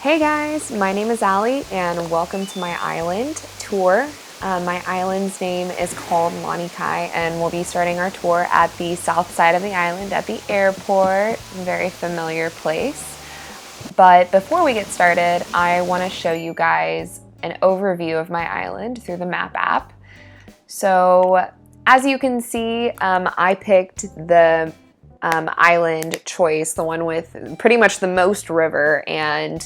Hey guys, my name is Allie and welcome to my island tour. My island's name is called Lanikai and we'll be starting our tour at the south side of the island at the airport. Very familiar place. But before we get started, I want to show you guys an overview of my island through the map app. So as you can see, I picked the island choice, the one with pretty much the most river, and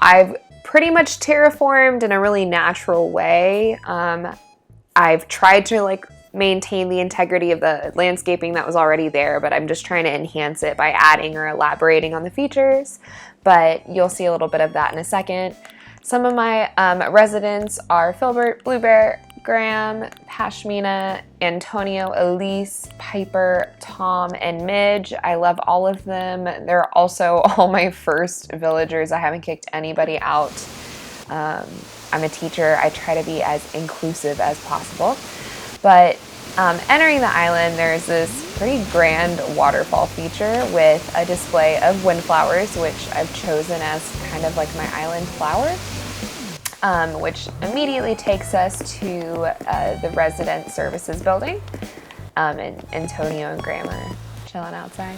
I've pretty much terraformed in a really natural way. I've tried to maintain the integrity of the landscaping that was already there, but I'm just trying to enhance it by adding or elaborating on the features. But you'll see a little bit of that in a second. Some of my residents are Filbert, Bluebear, Graham, Pashmina, Antonio, Elise, Piper, Tom, and Midge. I love all of them. They're also all my first villagers. I haven't kicked anybody out. I'm a teacher. I try to be as inclusive as possible. But entering the island, there's this pretty grand waterfall feature with a display of windflowers, which I've chosen as kind of like my island flower. Which immediately takes us to the resident services building. And Antonio and Graham are chilling outside.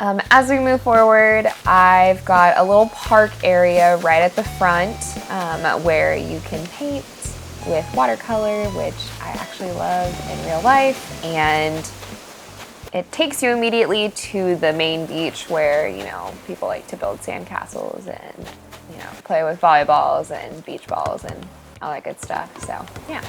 As we move forward, I've got a little park area right at the front where you can paint with watercolor, which I actually love in real life. And it takes you immediately to the main beach where, people like to build sandcastles and play with volleyballs and beach balls and all that good stuff. So yeah.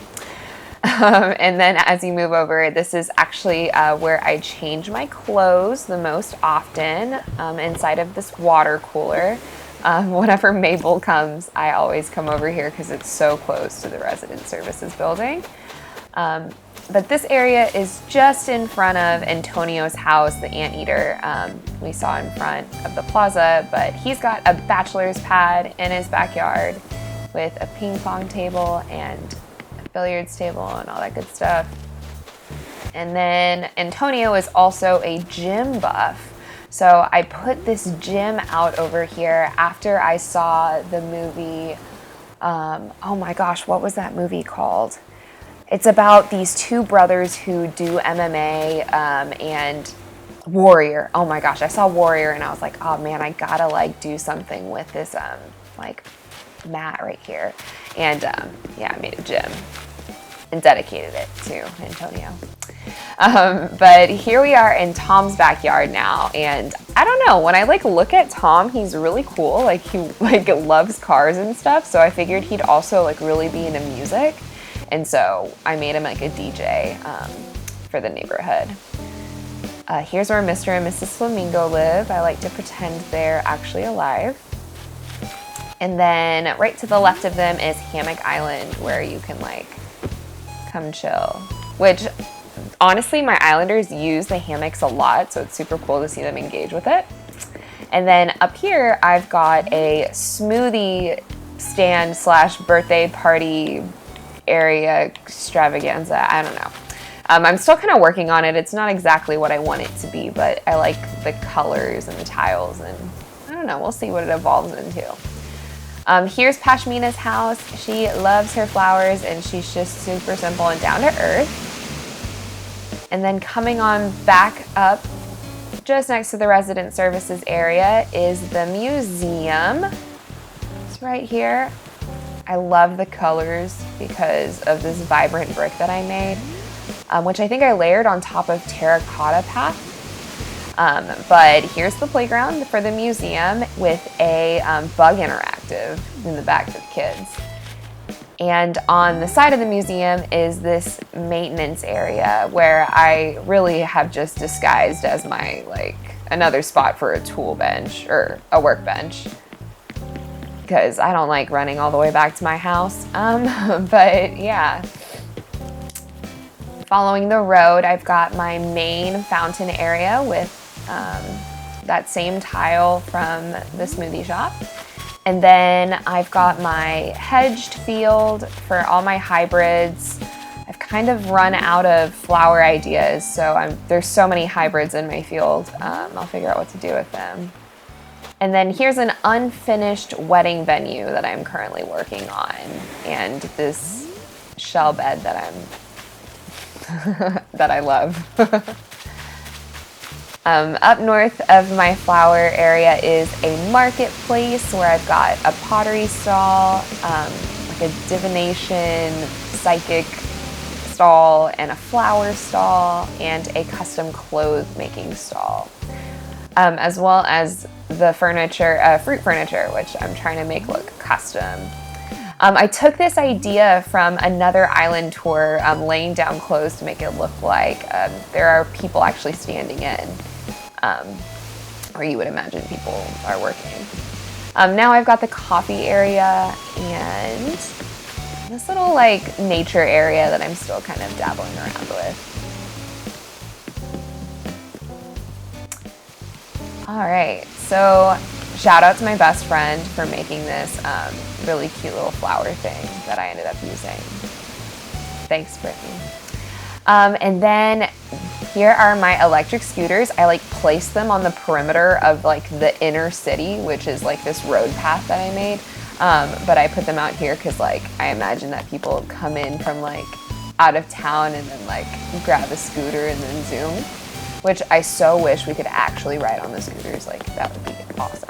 And then as you move over, this is actually where I change my clothes the most often, inside of this water cooler. Whenever Mabel comes, I always come over here because it's so close to the resident services building. But this area is just in front of Antonio's house, the anteater we saw in front of the plaza, but he's got a bachelor's pad in his backyard with a ping pong table and a billiards table and all that good stuff. And then Antonio is also a gym buff. So I put this gym out over here after I saw the movie, oh my gosh, what was that movie called? It's about these two brothers who do MMA and Warrior. Oh my gosh, I saw Warrior and I was like, oh man, I gotta do something with this mat right here. And yeah, I made a gym and dedicated it to Antonio. But here we are in Tom's backyard now, and I don't know, when I look at Tom, he's really cool. He loves cars and stuff, so I figured he'd also really be into music. And so I made him a DJ for the neighborhood. Here's where Mr. and Mrs. Flamingo live. I like to pretend they're actually alive. And then right to the left of them is Hammock Island, where you can come chill. Which honestly, my islanders use the hammocks a lot, so it's super cool to see them engage with it. And then up here, I've got a smoothie stand / birthday party area extravaganza. I don't know. I'm still kind of working on it. It's not exactly what I want it to be, but I like the colors and the tiles, and I don't know. We'll see what it evolves into. Here's Pashmina's house. She loves her flowers, and she's just super simple and down to earth. And then coming on back up, just next to the resident services area, is the museum. It's right here. I love the colors because of this vibrant brick that I made, which I think I layered on top of terracotta path. But here's the playground for the museum with a bug interactive in the back for the kids. And on the side of the museum is this maintenance area where I really have just disguised as my another spot for a tool bench or a workbench, because I don't like running all the way back to my house. But yeah. Following the road, I've got my main fountain area with that same tile from the smoothie shop. And then I've got my hedged field for all my hybrids. I've kind of run out of flower ideas, so there's so many hybrids in my field. I'll figure out what to do with them. And then here's an unfinished wedding venue that I'm currently working on, and this shell bed that that I love. Up north of my flower area is a marketplace where I've got a pottery stall, like a divination, psychic stall, and a flower stall, and a custom clothes making stall, as well as the furniture, fruit furniture, which I'm trying to make look custom. I took this idea from another island tour, laying down clothes to make it look like there are people actually standing in, or you would imagine people are working. Now I've got the coffee area and this little like nature area that I'm still kind of dabbling around with. All right, so shout out to my best friend for making this really cute little flower thing that I ended up using. Thanks, Brittany. And then here are my electric scooters. I like placed them on the perimeter of like the inner city, which is like this road path that I made. But I put them out here because like I imagine that people come in from like out of town and then like grab a scooter and then zoom, which I so wish we could actually ride on the scooters. Like that would be awesome.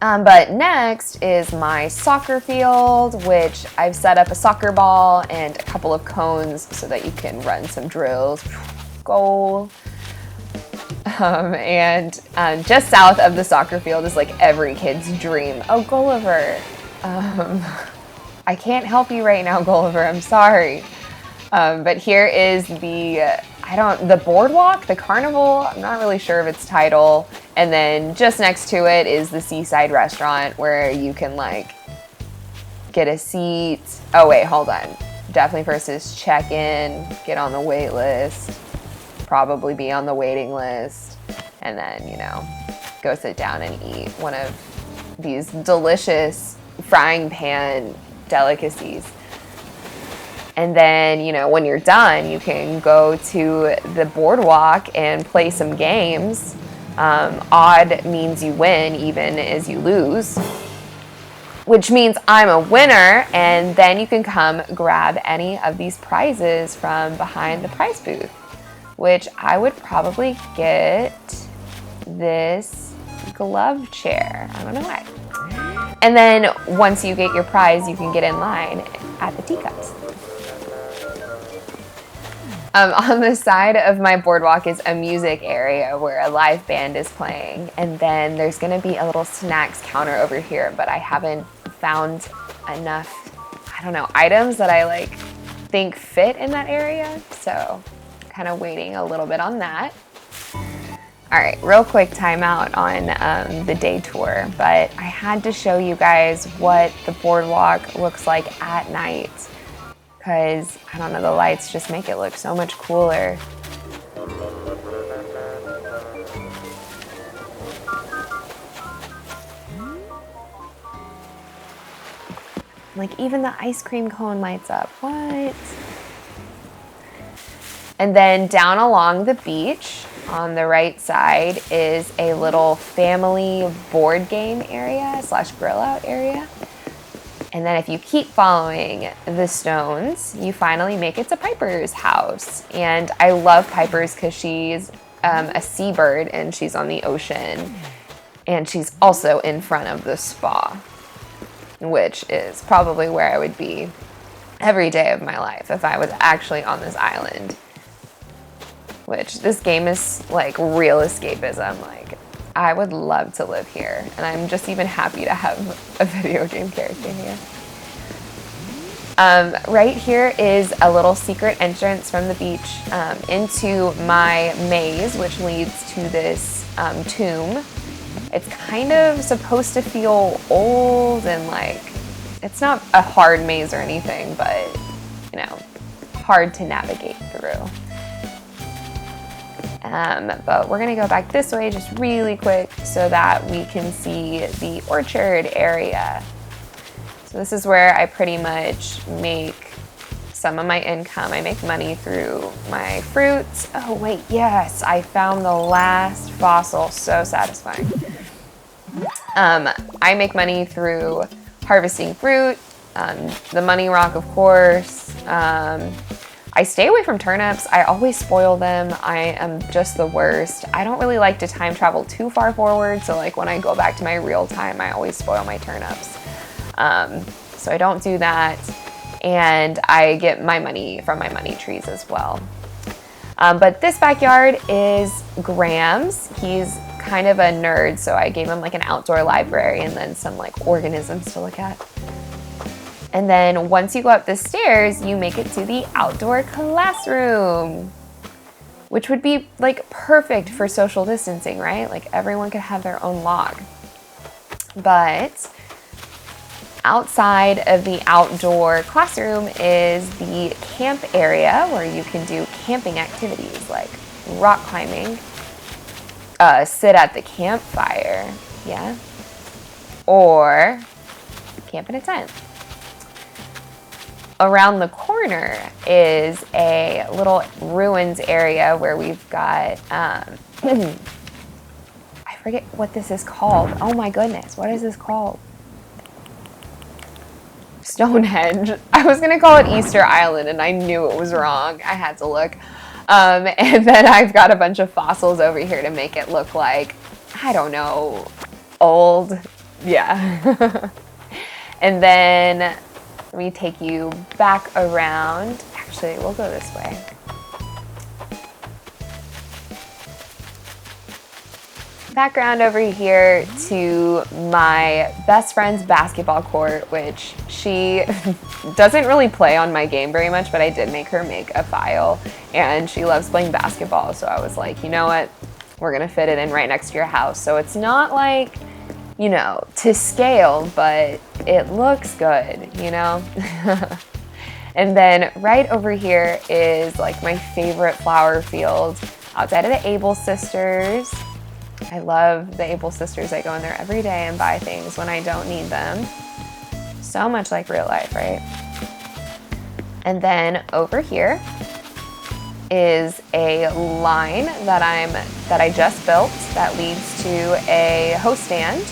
But next is my soccer field, which I've set up a soccer ball and a couple of cones so that you can run some drills. Goal. And just south of the soccer field is like every kid's dream. Oh, Gulliver. I can't help you right now, Gulliver. I'm sorry. But here is the boardwalk, the carnival. I'm not really sure of its title. And then just next to it is the seaside restaurant where you can like get a seat. Oh wait, hold on. Definitely first is check in, get on the wait list, probably be on the waiting list, and then, you know, go sit down and eat one of these delicious frying pan delicacies. And then, you know, when you're done, you can go to the boardwalk and play some games. Odd means you win, even as you lose, which means I'm a winner, and then you can come grab any of these prizes from behind the prize booth, which I would probably get this glove chair. I don't know why. And then once you get your prize, you can get in line at the teacups. On the side of my boardwalk is a music area where a live band is playing. And then there's gonna be a little snacks counter over here, but I haven't found enough, I don't know, items that I like think fit in that area. So kind of waiting a little bit on that. All right, real quick timeout on the day tour, but I had to show you guys what the boardwalk looks like at night. Because, I don't know, the lights just make it look so much cooler. Like, even the ice cream cone lights up. What? And then down along the beach, on the right side, is a little family board game area / grill out area. And then if you keep following the stones, you finally make it to Piper's house. And I love Piper's because she's a seabird and she's on the ocean. And she's also in front of the spa, which is probably where I would be every day of my life if I was actually on this island. Which this game is like real escapism. Like, I would love to live here, and I'm just even happy to have a video game character here. Right here is a little secret entrance from the beach into my maze, which leads to this tomb. It's kind of supposed to feel old and like, it's not a hard maze or anything, but, you know, hard to navigate through. But we're gonna go back this way just really quick so that we can see the orchard area. So this is where I pretty much make some of my income. I make money through my fruits. Oh wait, yes, I found the last fossil, so satisfying. I make money through harvesting fruit, the money rock, of course. I stay away from turnips. I always spoil them. I am just the worst. I don't really like to time travel too far forward. So like when I go back to my real time, I always spoil my turnips. So I don't do that. And I get my money from my money trees as well. But this backyard is Graham's. He's kind of a nerd, so I gave him like an outdoor library and then some like organisms to look at. And then once you go up the stairs, you make it to the outdoor classroom, which would be like perfect for social distancing, right? Like everyone could have their own log. But outside of the outdoor classroom is the camp area where you can do camping activities like rock climbing, sit at the campfire, yeah, or camp in a tent. Around the corner is a little ruins area where we've got, I forget what this is called. Oh my goodness, what is this called? Stonehenge. I was gonna call it Easter Island and I knew it was wrong. I had to look. And then I've got a bunch of fossils over here to make it look like, I don't know, old. Yeah. And then let me take you back around. Actually, we'll go this way. Background over here to my best friend's basketball court, which she doesn't really play on my game very much, but I did make her make a file, and she loves playing basketball. So I was like, you know what? We're gonna fit it in right next to your house. So it's not like, you know, to scale, but it looks good, you know? And then right over here is like my favorite flower field outside of the Able Sisters. I love the Able Sisters. I go in there every day and buy things when I don't need them. So much like real life, right? And then over here is a line that I just built that leads to a host stand.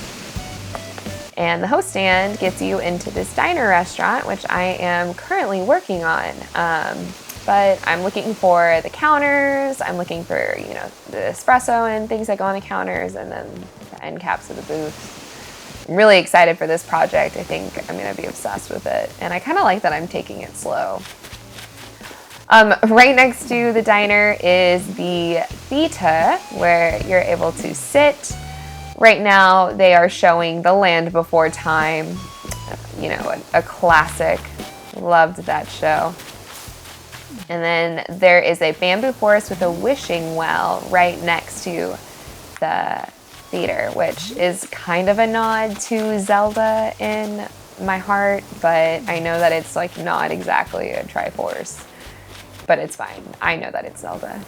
And the host stand gets you into this diner restaurant, which I am currently working on. But I'm looking for the counters, I'm looking for, you know, the espresso and things that go on the counters, and then the end caps of the booths. I'm really excited for this project. I think I'm gonna be obsessed with it. And I kind of like that I'm taking it slow. Right next to the diner is the Theta, where you're able to sit. Right now, they are showing The Land Before Time, you know, a classic. Loved that show. And then there is a bamboo forest with a wishing well right next to the theater, which is kind of a nod to Zelda in my heart, but I know that it's like not exactly a Triforce, but it's fine. I know that it's Zelda.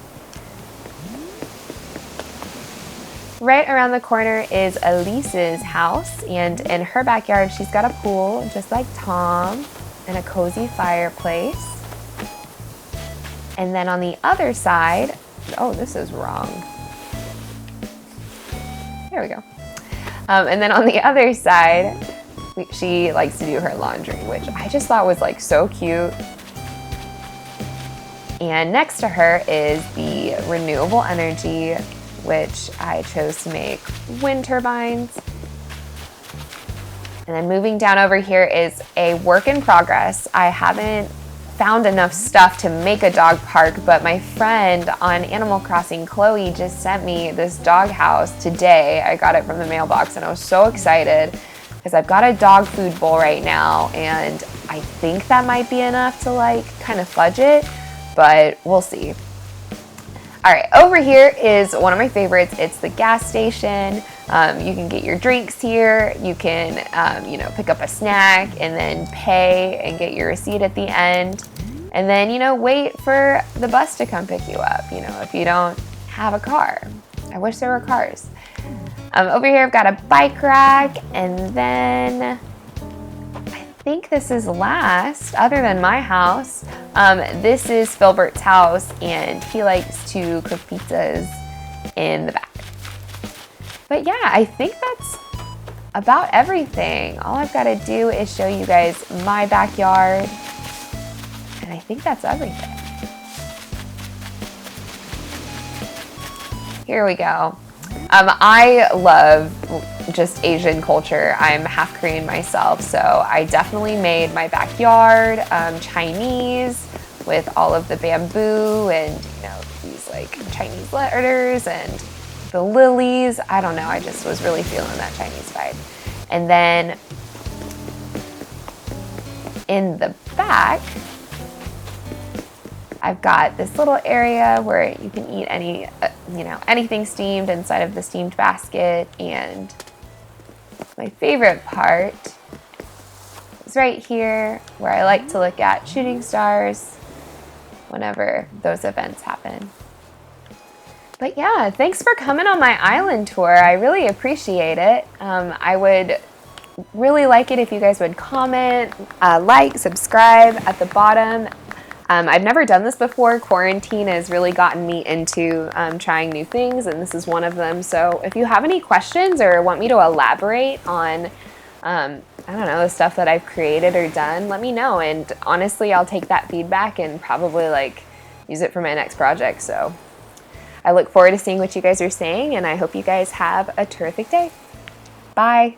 Right around the corner is Elise's house, and in her backyard she's got a pool just like Tom and a cozy fireplace. And then on the other side, oh, this is wrong. There we go. And then on the other side, she likes to do her laundry, which I just thought was like so cute. And next to her is the renewable energy, which I chose to make wind turbines. And then moving down over here is a work in progress. I haven't found enough stuff to make a dog park, but my friend on Animal Crossing, Chloe, just sent me this dog house today. I got it from the mailbox and I was so excited because I've got a dog food bowl right now, and I think that might be enough to like kind of fudge it, but we'll see. All right, over here is one of my favorites. It's the gas station. You can get your drinks here. You can, you know, pick up a snack and then pay and get your receipt at the end. And then, you know, wait for the bus to come pick you up, you know, if you don't have a car. I wish there were cars. Over here, I've got a bike rack, and then I think this is last, other than my house. This is Filbert's house, and he likes to cook pizzas in the back. But yeah, I think that's about everything. All I've got to do is show you guys my backyard, and I think that's everything. Here we go. I love just Asian culture. I'm half Korean myself, so I definitely made my backyard Chinese with all of the bamboo and these like Chinese letters and the lilies. I don't know, I just was really feeling that Chinese vibe. And then in the back, I've got this little area where you can eat anything steamed inside of the steamed basket. And my favorite part is right here where I like to look at shooting stars whenever those events happen. But yeah, thanks for coming on my island tour. I really appreciate it. I would really like it if you guys would comment, like, subscribe at the bottom. I've never done this before. Quarantine has really gotten me into trying new things, and this is one of them. So if you have any questions or want me to elaborate on, I don't know, the stuff that I've created or done, let me know. And honestly, I'll take that feedback and probably use it for my next project. So I look forward to seeing what you guys are saying, and I hope you guys have a terrific day. Bye.